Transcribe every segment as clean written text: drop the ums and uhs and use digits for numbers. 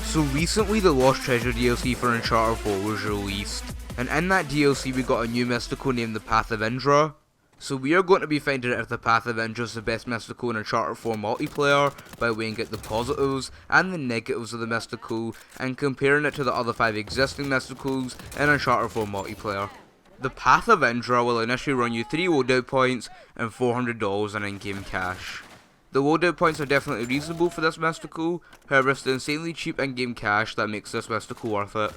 So recently the Lost Treasure DLC for Uncharted 4 was released, and in that DLC we got a new mystical named the Path of Indra. So we are going to be finding out if the Path of Indra is the best mystical in Uncharted 4 multiplayer by weighing out the positives and the negatives of the mystical and comparing it to the other 5 existing mysticals in Uncharted 4 multiplayer. The Path of Indra will initially run you 3 loadout points and $400 in in-game cash. The loadout points are definitely reasonable for this mystical, however it's the insanely cheap in-game cash that makes this mystical worth it.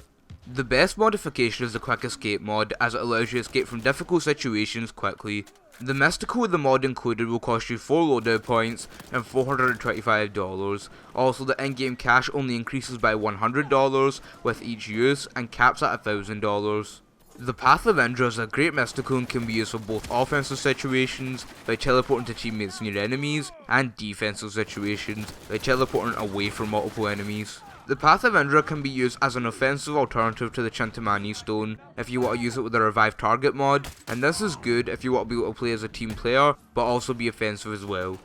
The best modification is the quick escape mod, as it allows you to escape from difficult situations quickly. The mystical with the mod included will cost you 4 loadout points and $425. Also the in-game cash only increases by $100 with each use and caps at $1,000. The Path of Indra is a great mystical and can be used for both offensive situations by teleporting to teammates near enemies and defensive situations by teleporting away from multiple enemies. The Path of Indra can be used as an offensive alternative to the Chintamani stone if you want to use it with the revive target mod, and this is good if you want to be able to play as a team player but also be offensive as well.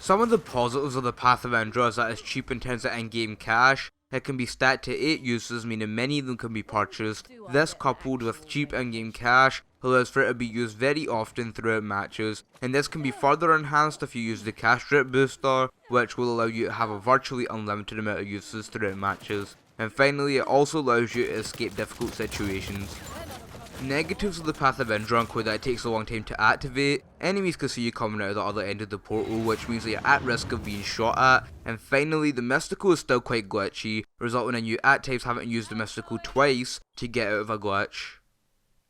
Some of the positives of the Path of Indra is that it's cheap in terms of in-game cash. It can be stacked to 8 uses, meaning many of them can be purchased. This, coupled with cheap in-game cash, allows for it to be used very often throughout matches, and this can be further enhanced if you use the cash drip booster, which will allow you to have a virtually unlimited amount of uses throughout matches. And finally, it also allows you to escape difficult situations. Negatives of the Path of Indra include that it takes a long time to activate, enemies can see you coming out of the other end of the portal, which means that you're at risk of being shot at, and finally the mystical is still quite glitchy, resulting in you at times having to use the mystical twice to get out of a glitch.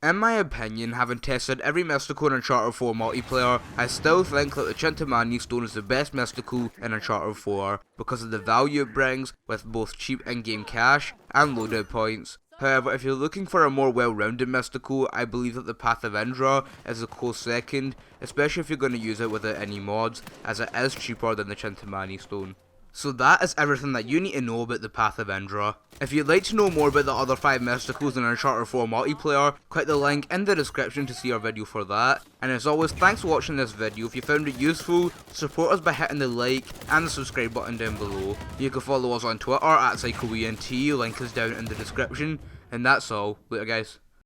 In my opinion, having tested every mystical in Uncharted 4 multiplayer, I still think that the Chintamani stone is the best mystical in Uncharted 4 because of the value it brings with both cheap in-game cash and loadout points. However, if you're looking for a more well-rounded mystical, I believe that the Path of Indra is a close second, especially if you're going to use it without any mods, as it is cheaper than the Chintamani stone. So that is everything that you need to know about the Path of Indra. If you'd like to know more about the other 5 mysticals in Uncharted 4 multiplayer, click the link in the description to see our video for that. And as always, thanks for watching this video. If you found it useful, support us by hitting the like and the subscribe button down below. You can follow us on Twitter at PsychoEntertainment, link is down in the description. And that's all. Later guys.